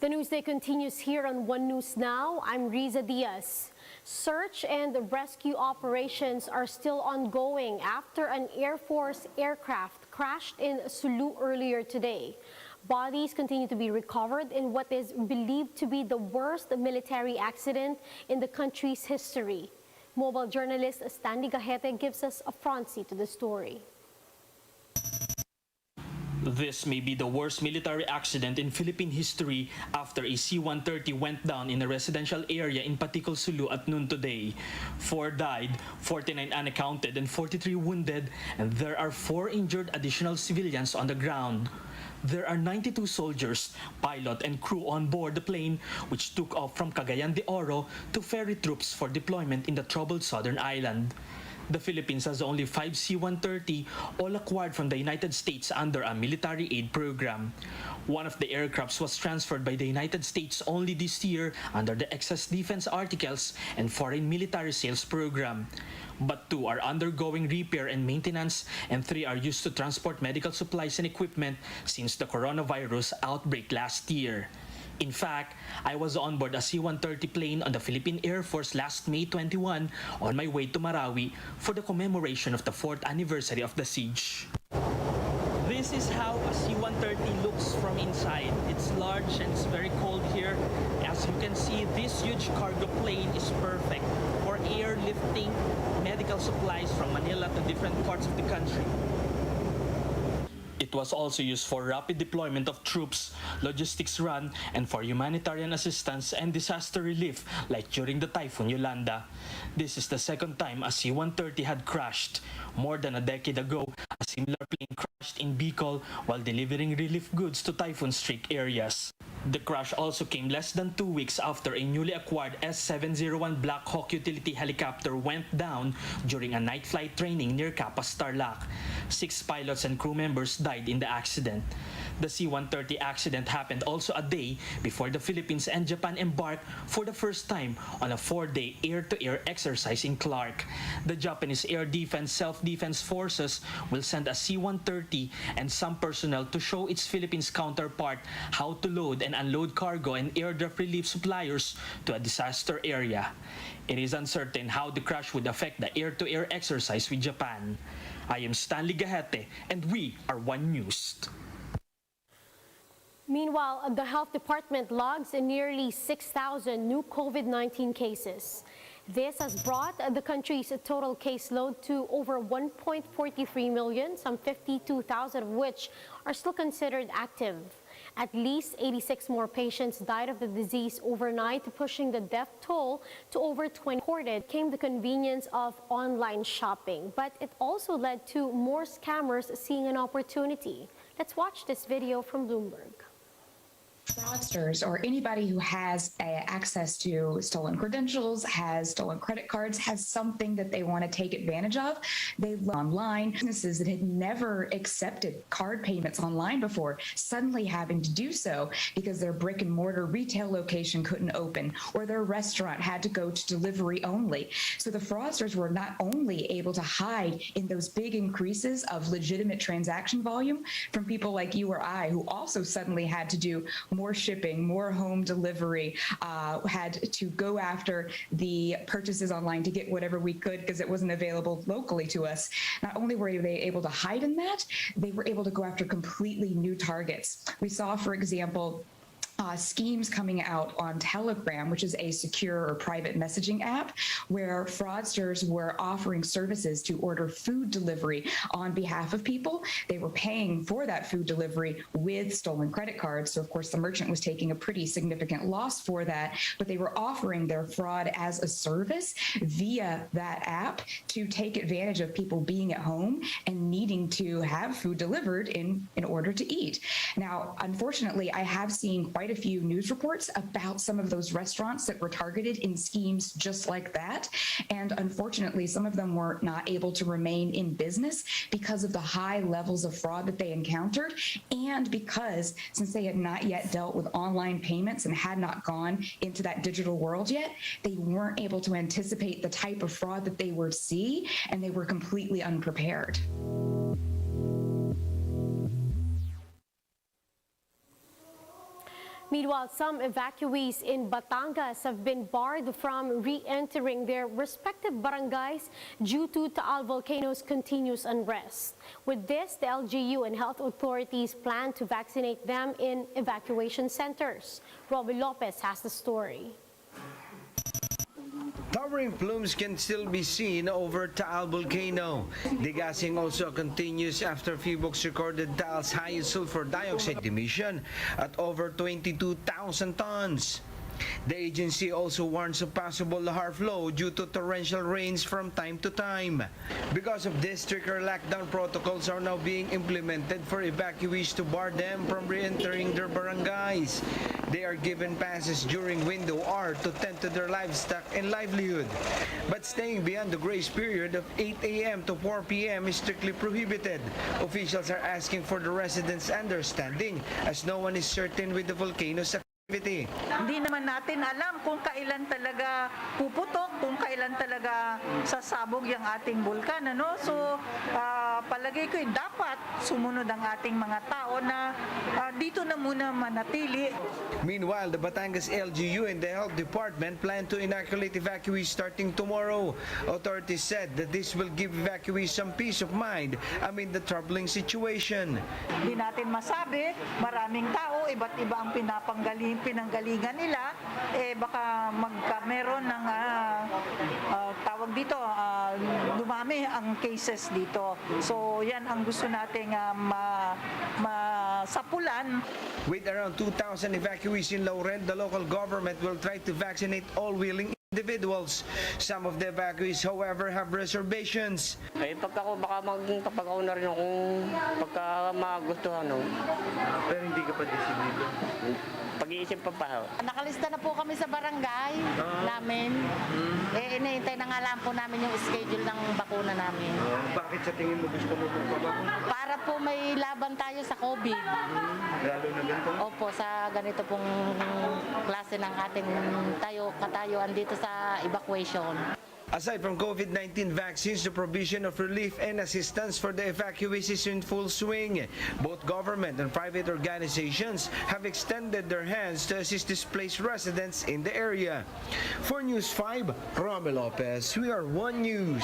The Newsday continues here on One News Now. I'm Riza Diaz. Search and rescue operations are still ongoing after an Air Force aircraft crashed in Sulu earlier today. Bodies continue to be recovered in what is believed to be the worst military accident in the country's history. Mobile journalist Stanley Gahete gives us a front seat to the story. This may be the worst military accident in Philippine history after a C-130 went down in a residential area in Patikul, Sulu at noon today. 4 died, 49 unaccounted, and 43 wounded, and there are 4 injured additional civilians on the ground. There are 92 soldiers, pilot, and crew on board the plane, which took off from Cagayan de Oro to ferry troops for deployment in the troubled southern island. The Philippines has only 5 C-130, all acquired from the United States under a military aid program. One of the aircrafts was transferred by the United States only this year under the Excess Defense Articles and Foreign Military Sales Program. But 2 are undergoing repair and maintenance, and 3 are used to transport medical supplies and equipment since the coronavirus outbreak last year. In fact, I was on board a C-130 plane on the Philippine Air Force last May 21 on my way to Marawi for the commemoration of the 4th anniversary of the siege. This is how a C-130 looks from inside. It's large and it's very cold here. As you can see, this huge cargo plane is perfect for airlifting medical supplies from Manila to different parts of the country. It was also used for rapid deployment of troops, logistics run, and for humanitarian assistance and disaster relief like during the Typhoon Yolanda. This is the second time a C-130 had crashed. More than a decade ago, a similar plane crashed in Bicol while delivering relief goods to typhoon-struck areas. The crash also came less than 2 weeks after a newly acquired S-701 Black Hawk utility helicopter went down during a night flight training near Capas, Tarlac. 6 pilots and crew members died in the accident. The C-130 accident happened also a day before the Philippines and Japan embarked for the first time on a 4-day air-to-air exercise in Clark. The Japanese Air Defense Self-Defense Forces will send a C-130 and some personnel to show its Philippines counterpart how to load and unload cargo and airdrop relief suppliers to a disaster area. It is uncertain how the crash would affect the air-to-air exercise with Japan. I am Stanley Gahete, and we are One News. Meanwhile, the Health Department logs nearly 6,000 new COVID-19 cases. This has brought the country's total caseload to over 1.43 million, some 52,000 of which are still considered active. At least 86 more patients died of the disease overnight, pushing the death toll to over 20. Recorded came the convenience of online shopping, but it also led to more scammers seeing an opportunity. Let's watch this video from Bloomberg. Fraudsters or anybody who has access to stolen credentials, has stolen credit cards, has something that they want to take advantage of. They online businesses that had never accepted card payments online before, suddenly having to do so because their brick and mortar retail location couldn't open or their restaurant had to go to delivery only. So the fraudsters were not only able to hide in those big increases of legitimate transaction volume from people like you or I, who also suddenly had to do more shipping, more home delivery, had to go after the purchases online to get whatever we could because it wasn't available locally to us. Not only were they able to hide in that, they were able to go after completely new targets. We saw, for example, schemes coming out on Telegram, which is a secure or private messaging app, where fraudsters were offering services to order food delivery on behalf of people. They were paying for that food delivery with stolen credit cards. So, of course, the merchant was taking a pretty significant loss for that, but they were offering their fraud as a service via that app to take advantage of people being at home and needing to have food delivered in order to eat. Now, unfortunately, I have seen quite a few news reports about some of those restaurants that were targeted in schemes just like that. And unfortunately, some of them were not able to remain in business because of the high levels of fraud that they encountered. And because since they had not yet dealt with online payments and had not gone into that digital world yet, they weren't able to anticipate the type of fraud that they would see, and they were completely unprepared. Meanwhile, some evacuees in Batangas have been barred from re-entering their respective barangays due to Taal volcano's continuous unrest. With this, the LGU and health authorities plan to vaccinate them in evacuation centers. Robbie Lopez has the story. Towering plumes can still be seen over Taal volcano. Degassing also continues after Phoebux recorded Taal's highest sulfur dioxide emission at over 22,000 tons. The agency also warns of possible lahar flow due to torrential rains from time to time. Because of this, stricter lockdown protocols are now being implemented for evacuees to bar them from re-entering their barangays. They are given passes during window hour to tend to their livestock and livelihood. But staying beyond the grace period of 8 a.m. to 4 p.m. is strictly prohibited. Officials are asking for the residents' understanding as no one is certain with the volcano's activity. Hindi naman natin alam kung kailan talaga puputok, kung kailan talaga sasabog yung ating bulkan. Ano? So, palagay ko dapat sumunod ang ating mga tao na dito na muna manatili. Meanwhile, the Batangas LGU and the Health Department plan to inoculate evacuees starting tomorrow. Authorities said that this will give evacuees some peace of mind amid the troubling situation. Hindi natin masabi, maraming tao, iba't iba ang pinanggalingan nila, baka meron ng tawag dito, dumami ang cases dito. So yan ang gusto nating masapulan. With around 2,000 evacuees in Laurent, the local government will try to vaccinate all willing individuals. Some of the evacuees, however, have reservations. Pagka ako na rin kung pagka magustuhan. Pero hindi ka pa decidido? Pag-iisip pa. Nakalista na po kami sa barangay namin. Inaintay na nga lang po namin yung schedule ng bakuna namin. Bakit sa tingin mo gusto mo pong pabakuna? Para po may laban tayo sa COVID. Lalo na ganito? Opo, sa ganito pong klase ng ating katayuan dito sa evacuation. Aside from COVID-19 vaccines, the provision of relief and assistance for the evacuees is in full swing. Both government and private organizations have extended their hands to assist displaced residents in the area. For News 5, Rommel Lopez, we are One News.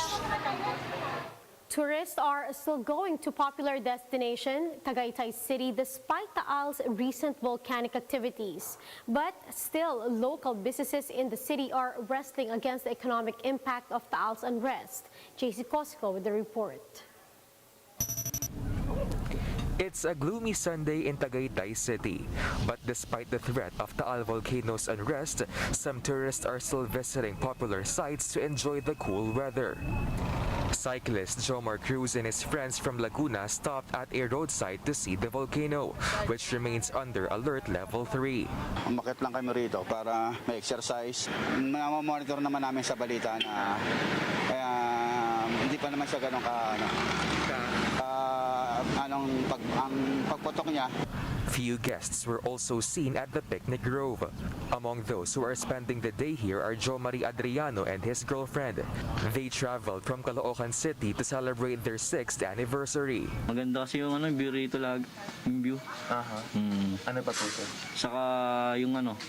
Tourists are still going to popular destination, Tagaytay City, despite Taal's recent volcanic activities. But still, local businesses in the city are wrestling against the economic impact of Taal's unrest. JC Cosco with the report. It's a gloomy Sunday in Tagaytay City, but despite the threat of Taal volcano's unrest, some tourists are still visiting popular sites to enjoy the cool weather. Cyclist Jomar Cruz and his friends from Laguna stopped at a roadside to see the volcano, which remains under alert level 3. Umakyat lang kami rito para may exercise. Monitor naman namin sa balita na kaya hindi pa naman siya ganun ang pagputok niya. Few guests were also seen at the picnic grove. Among those who are spending the day here are Jo Marie Adriano and his girlfriend. They traveled from Caloocan City to celebrate their 6th anniversary. Maganda kasi yung view rito yung view. Ano pa po sir? Saka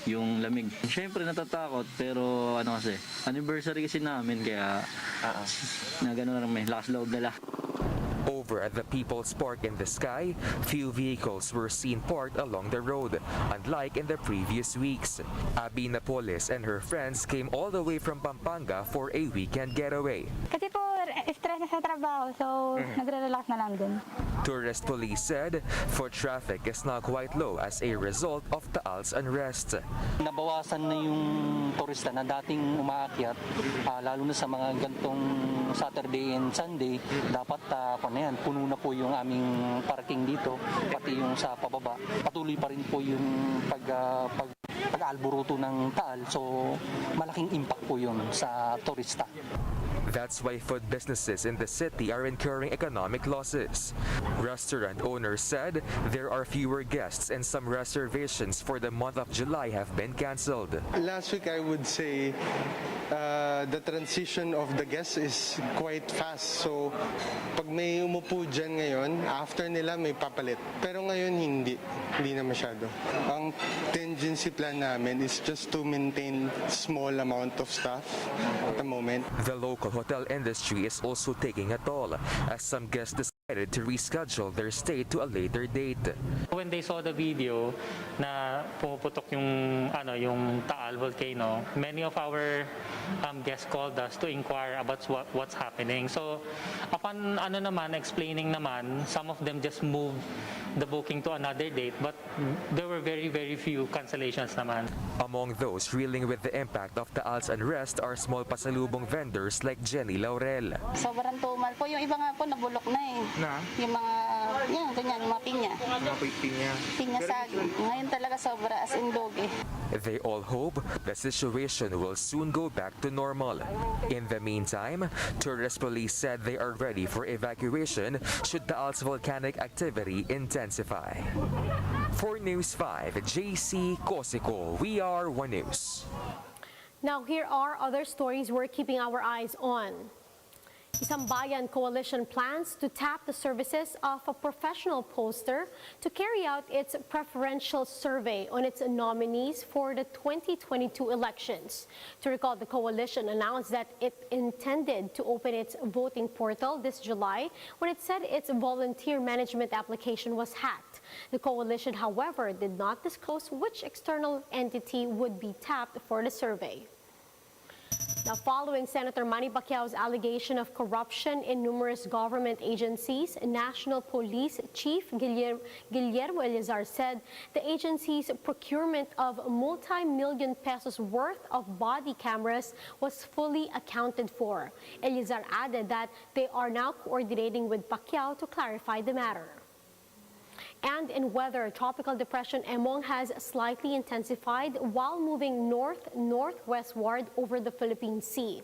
yung lamig. Siyempre natatakot pero kasi anniversary kasi namin kaya na gano'n na may lakas loob nila. Over at the People's Park in the Sky, few vehicles were seen parked along the road, unlike in the previous weeks. Abby Napoles and her friends came all the way from Pampanga for a weekend getaway. Kasi po, stress na sa trabaho, so nagre-relax na lang din. Tourist police said foot traffic is now quite low as a result of Taal's unrest. Nabawasan na yung turista na dating umaakyat, lalo na sa mga gantong Saturday and Sunday, dapat puno na po yung aming parking dito, pati yung sa pababa. Patuloy pa rin po yung pag-alburuto ng Taal, so malaking impact po yun sa turista. That's why food businesses in the city are incurring economic losses. Restaurant owners said there are fewer guests and some reservations for the month of July have been canceled. Last week, I would say the transition of the guests is quite fast. So, pag may umupo dyan ngayon, after nila may papalit. Pero ngayon, hindi na masyado. Ang contingency plan namin is just to maintain small amount of staff at the moment. The local hotel industry is also taking a toll as some guests decided to reschedule their stay to a later date. When they saw the video na pumuputok yung Taal volcano, many of our guests called us to inquire about what's happening. So upon explaining naman, some of them just moved the booking to another date, but there were very, very few cancellations naman. Among those reeling with the impact of Taal's unrest are small pasalubong vendors like Jenny Laurel. Sobrang tumal po. Yung iba nga po nabulok na eh. Na? Yung mga, ganyan, yung mga pinya. Pinya saging. Ngayon talaga sobra as in dog eh. They all hope the situation will soon go back to normal. In the meantime, tourist police said they are ready for evacuation should Taal's volcanic activity intensify. For News 5, JC Cosico, we are One News. Now, here are other stories we're keeping our eyes on. Isang Bayan Coalition plans to tap the services of a professional pollster to carry out its preferential survey on its nominees for the 2022 elections. To recall, the coalition announced that it intended to open its voting portal this July when it said its volunteer management application was hacked. The coalition, however, did not disclose which external entity would be tapped for the survey. Now, following Senator Manny Pacquiao's allegation of corruption in numerous government agencies, National Police Chief Guillermo Eleazar said the agency's procurement of multi-million pesos worth of body cameras was fully accounted for. Eleazar added that they are now coordinating with Pacquiao to clarify the matter. And in weather, Tropical Depression Emong has slightly intensified while moving north-northwestward over the Philippine Sea.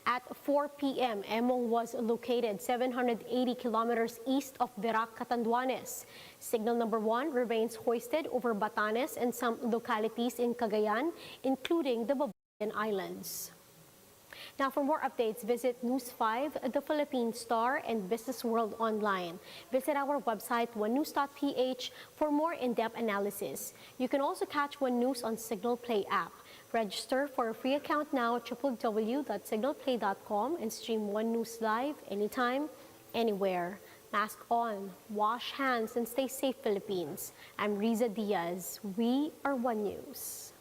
At 4 p.m., Emong was located 780 kilometers east of Verac, Catanduanes. Signal number 1 remains hoisted over Batanes and some localities in Cagayan, including the Babuyan Islands. Now, for more updates, visit News 5, The Philippine Star, and Business World Online. Visit our website, onenews.ph, for more in-depth analysis. You can also catch One News on Signal Play app. Register for a free account now at www.signalplay.com and stream One News live anytime, anywhere. Mask on, wash hands, and stay safe, Philippines. I'm Riza Diaz. We are One News.